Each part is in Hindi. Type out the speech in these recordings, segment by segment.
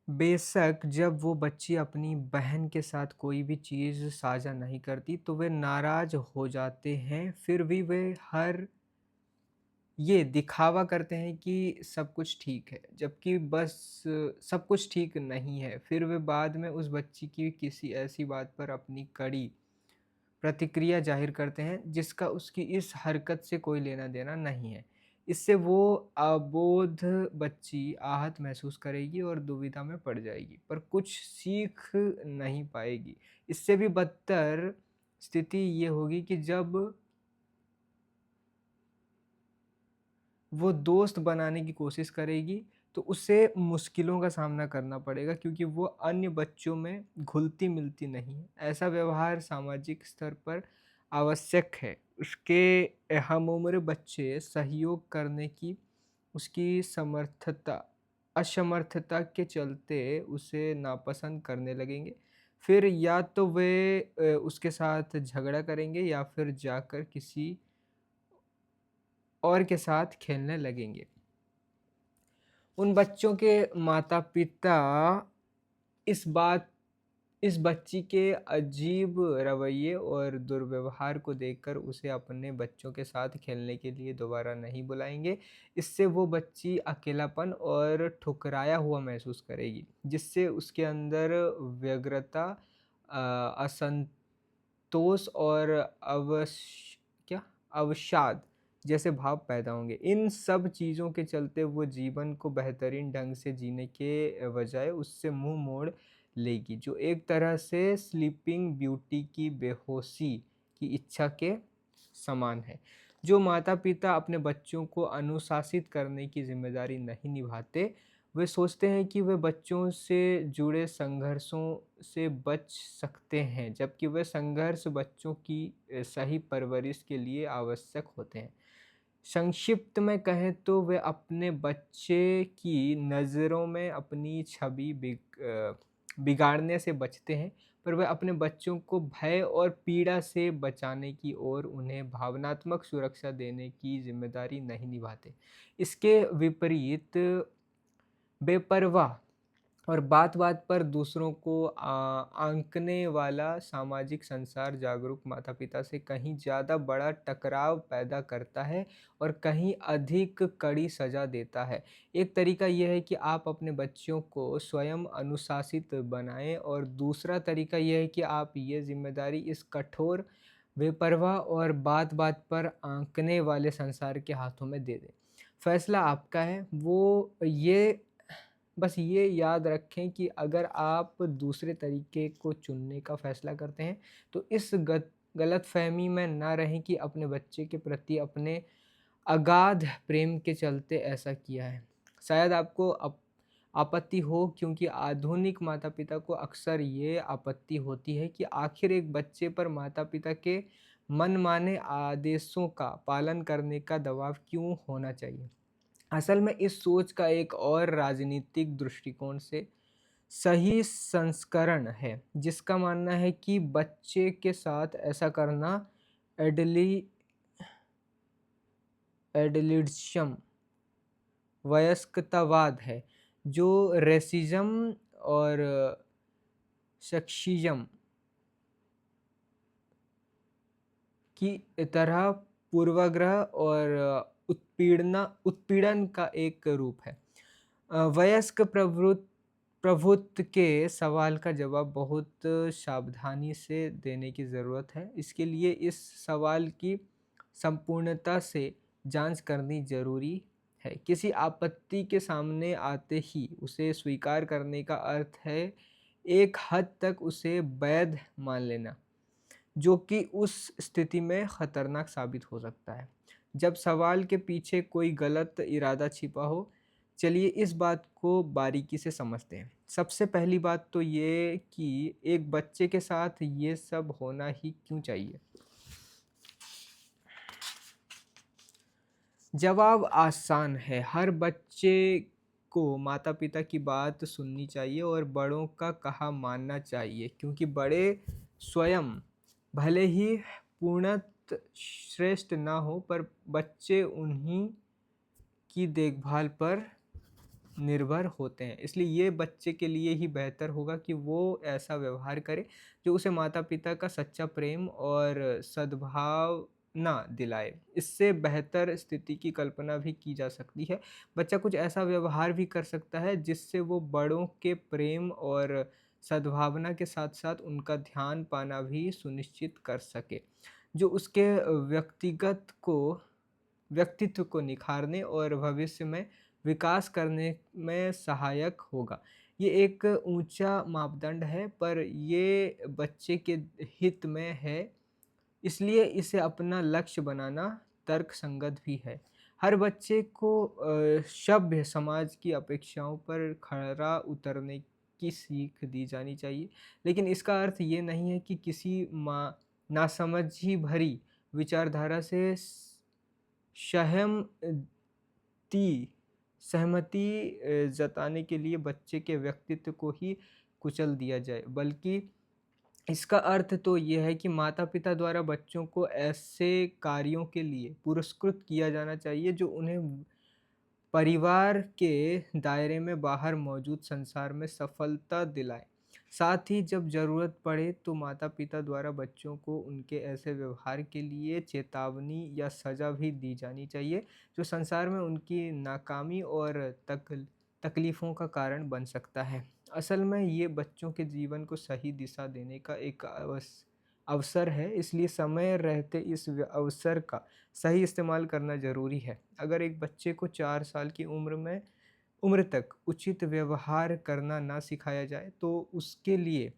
बेशक जब वो बच्ची अपनी बहन के साथ कोई भी चीज़ साझा नहीं करती तो वे नाराज़ हो जाते हैं, फिर भी वे हर ये दिखावा करते हैं कि सब कुछ ठीक है, जबकि बस सब कुछ ठीक नहीं है। फिर वे बाद में उस बच्ची की किसी ऐसी बात पर अपनी कड़ी प्रतिक्रिया ज़ाहिर करते हैं, जिसका उसकी इस हरकत से कोई लेना-देना नहीं है। इससे वो अबोध बच्ची आहत महसूस करेगी और दुविधा में पड़ जाएगी, पर कुछ सीख नहीं पाएगी। इससे भी बदतर स्थिति ये होगी कि जब वो दोस्त बनाने की कोशिश करेगी, तो उसे मुश्किलों का सामना करना पड़ेगा क्योंकि वो अन्य बच्चों में घुलती-मिलती नहीं है। ऐसा व्यवहार सामाजिक स्तर पर आवश्यक है। उसके हमउम्र बच्चे सहयोग करने की उसकी असमर्थता के चलते उसे नापसंद करने लगेंगे। फिर या तो वे उसके साथ झगड़ा करेंगे या फिर जाकर किसी और के साथ खेलने लगेंगे। उन बच्चों के माता-पिता इस बात इस बच्ची के अजीब रवैये और दुर्व्यवहार को देखकर उसे अपने बच्चों के साथ खेलने के लिए दोबारा नहीं बुलाएँगे। इससे वो बच्ची अकेलापन और ठुकराया हुआ महसूस करेगी, जिससे उसके अंदर व्यग्रता, असंतोष और अवसाद जैसे भाव पैदा होंगे। इन सब चीज़ों के चलते वो जीवन को बेहतरीन ढंग से जीने के बजाय उससे मुँह मोड़ लेगी, जो एक तरह से स्लीपिंग ब्यूटी की बेहोशी की इच्छा के समान है। जो माता-पिता अपने बच्चों को अनुशासित करने की ज़िम्मेदारी नहीं निभाते, वे सोचते हैं कि वे बच्चों से जुड़े संघर्षों से बच सकते हैं, जबकि वे संघर्ष बच्चों की सही परवरिश के लिए आवश्यक होते हैं। संक्षिप्त में कहें तो वे अपने बच्चे की नज़रों में अपनी छवि बिगाड़ने से बचते हैं, पर वे अपने बच्चों को भय और पीड़ा से बचाने की और उन्हें भावनात्मक सुरक्षा देने की ज़िम्मेदारी नहीं निभाते। इसके विपरीत बेपरवाह और बात-बात पर दूसरों को आँकने वाला सामाजिक संसार जागरूक माता-पिता से कहीं ज़्यादा बड़ा टकराव पैदा करता है और कहीं अधिक कड़ी सज़ा देता है। एक तरीका यह है कि आप अपने बच्चों को स्वयं अनुशासित बनाएँ और दूसरा तरीका यह है कि आप ये ज़िम्मेदारी इस कठोर, बेपरवाह और बात-बात पर आँकने वाले संसार के हाथों में दे दें। फैसला आपका है, वो ये बस ये याद रखें कि अगर आप दूसरे तरीके को चुनने का फ़ैसला करते हैं, तो इस गलतफ़हमी में ना रहें कि अपने बच्चे के प्रति अपने अगाध प्रेम के चलते ऐसा किया है। शायद आपको आपत्ति हो क्योंकि आधुनिक माता-पिता को अक्सर ये आपत्ति होती है कि आखिर एक बच्चे पर माता-पिता के मनमाने आदेशों का पालन करने का दबाव क्यों होना चाहिए? असल में इस सोच का एक और राजनीतिक दृष्टिकोण से सही संस्करण है, जिसका मानना है कि बच्चे के साथ ऐसा करना एडली एडलिट्ज़म वयस्कतावाद है, जो रेसिज़्म और सेक्सिज़्म की तरह पूर्वाग्रह और उत्पीड़न का एक रूप है। वयस्क प्रभुत्व के सवाल का जवाब बहुत सावधानी से देने की ज़रूरत है। इसके लिए इस सवाल की संपूर्णता से जांच करनी ज़रूरी है। किसी आपत्ति के सामने आते ही उसे स्वीकार करने का अर्थ है एक हद तक उसे वैध मान लेना, जो कि उस स्थिति में खतरनाक साबित हो सकता है। जब सवाल के पीछे कोई गलत इरादा छिपा हो, चलिए इस बात को बारीकी से समझते हैं। सबसे पहली बात तो ये कि एक बच्चे के साथ ये सब होना ही क्यों चाहिए? जवाब आसान है, हर बच्चे को माता-पिता की बात सुननी चाहिए और बड़ों का कहा मानना चाहिए क्योंकि बड़े स्वयं भले ही पूर्णत श्रेष्ठ ना हो, पर बच्चे उन्हीं की देखभाल पर निर्भर होते हैं। इसलिए ये बच्चे के लिए ही बेहतर होगा कि वो ऐसा व्यवहार करे जो उसे माता-पिता का सच्चा प्रेम और सद्भावना दिलाए। इससे बेहतर स्थिति की कल्पना भी की जा सकती है। बच्चा कुछ ऐसा व्यवहार भी कर सकता है जिससे वो बड़ों के प्रेम और सद्भावना के साथ-साथ उनका ध्यान पाना भी सुनिश्चित कर सके, जो उसके व्यक्तित्व को निखारने और भविष्य में विकास करने में सहायक होगा। ये एक ऊँचा मापदंड है, पर ये बच्चे के हित में है, इसलिए इसे अपना लक्ष्य बनाना तर्कसंगत भी है। हर बच्चे को सभ्य समाज की अपेक्षाओं पर खरा उतरने की सीख दी जानी चाहिए, लेकिन इसका अर्थ ये नहीं है कि किसी नासमझी भरी विचारधारा से सहम ती सहमति जताने के लिए बच्चे के व्यक्तित्व को ही कुचल दिया जाए, बल्कि इसका अर्थ तो ये है कि माता-पिता द्वारा बच्चों को ऐसे कार्यों के लिए पुरस्कृत किया जाना चाहिए जो उन्हें परिवार के दायरे में बाहर मौजूद संसार में सफलता दिलाए। साथ ही जब ज़रूरत पड़े तो माता-पिता द्वारा बच्चों को उनके ऐसे व्यवहार के लिए चेतावनी या सज़ा भी दी जानी चाहिए, जो संसार में उनकी नाकामी और तकलीफ़ों का कारण बन सकता है। असल में ये बच्चों के जीवन को सही दिशा देने का एक अवसर है, इसलिए समय रहते इस अवसर का सही इस्तेमाल करना ज़रूरी है। अगर एक बच्चे को 4 साल की उम्र तक उचित व्यवहार करना ना सिखाया जाए, तो उसके लिए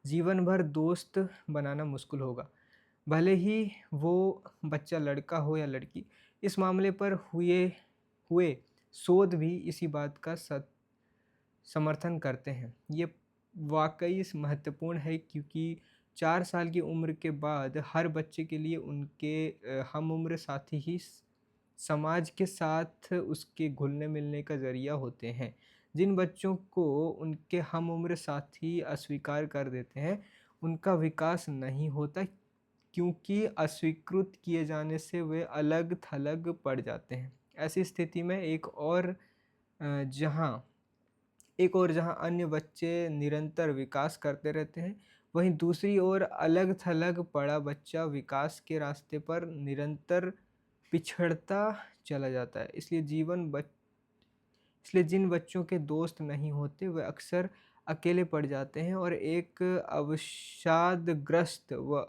जीवन भर दोस्त बनाना मुश्किल होगा। भले ही वो बच्चा लड़का हो या लड़की। इस मामले पर हुए शोध भी इसी बात का समर्थन करते हैं। ये वाक़ई महत्वपूर्ण है, क्योंकि 4 साल की उम्र के बाद हर बच्चे के लिए उनके हम-उम्र साथी ही समाज के साथ उसके घुलने-मिलने का ज़रिया होते हैं। जिन बच्चों को उनके हम-उम्र साथी अस्वीकार कर देते हैं, उनका विकास नहीं होता, क्योंकि अस्वीकृत किए जाने से वे अलग-थलग पड़ जाते हैं। ऐसी स्थिति में जहाँ जहाँ अन्य बच्चे निरंतर विकास करते रहते हैं, वहीं दूसरी ओर अलग-थलग पड़ा बच्चा विकास के रास्ते पर निरंतर पिछड़ता चला जाता है। इसलिए जिन बच्चों के दोस्त नहीं होते, वे अक्सर अकेले पड़ जाते हैं और एक अवसादग्रस्त व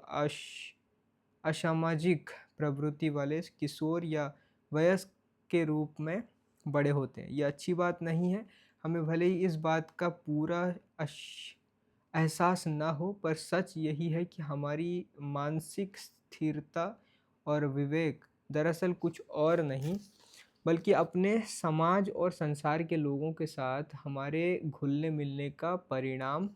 असामाजिक प्रवृत्ति वाले किशोर या वयस्क के रूप में बड़े होते हैं। ये अच्छी बात नहीं है। हमें भले ही इस बात का पूरा अश एहसास ना हो, पर सच यही है कि हमारी मानसिक स्थिरता और विवेक दरअसल कुछ और नहीं, बल्कि अपने समाज और संसार के लोगों के साथ हमारे घुलने-मिलने का परिणाम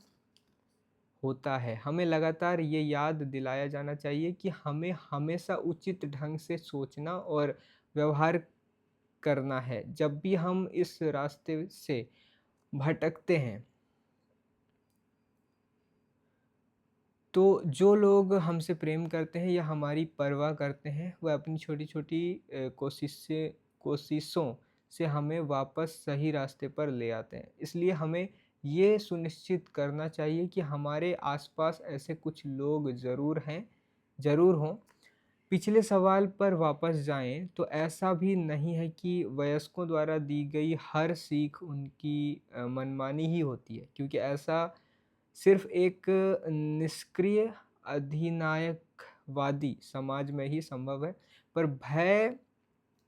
होता है। हमें लगातार ये याद दिलाया जाना चाहिए कि हमें हमेशा उचित ढंग से सोचना और व्यवहार करना है। जब भी हम इस रास्ते से भटकते हैं, तो जो लोग हमसे प्रेम करते हैं या हमारी परवाह करते हैं, वह अपनी छोटी-छोटी कोशिशों से हमें वापस सही रास्ते पर ले आते हैं। इसलिए हमें ये सुनिश्चित करना चाहिए कि हमारे आसपास ऐसे कुछ लोग ज़रूर हों। पिछले सवाल पर वापस जाएँ, तो ऐसा भी नहीं है कि वयस्कों द्वारा दी गई हर सीख उनकी मनमानी ही होती है, क्योंकि ऐसा सिर्फ़ एक निष्क्रिय अधिनायकवादी समाज में ही संभव है।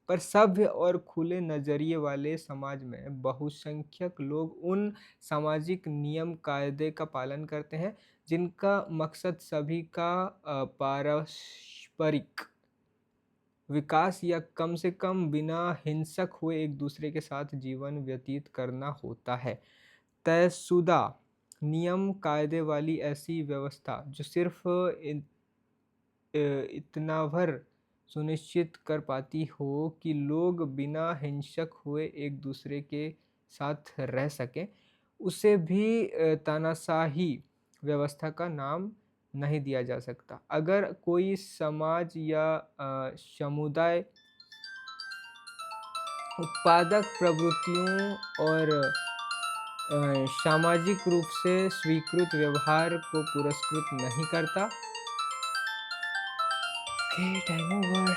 पर सभ्य और खुले नज़रिए वाले समाज में बहुसंख्यक लोग उन सामाजिक नियम कायदे का पालन करते हैं, जिनका मकसद सभी का पारस्परिक विकास या कम से कम बिना हिंसक हुए एक दूसरे के साथ जीवन व्यतीत करना होता है। तयशुदा नियम कायदे वाली ऐसी व्यवस्था जो सिर्फ़ इतना भर सुनिश्चित कर पाती हो कि लोग बिना हिंसक हुए एक दूसरे के साथ रह सकें, उसे भी तानाशाही व्यवस्था का नाम नहीं दिया जा सकता। अगर कोई समाज या समुदाय उत्पादक प्रवृत्तियों और सामाजिक रूप से स्वीकृत व्यवहार को पुरस्कृत नहीं करता। Okay, time over.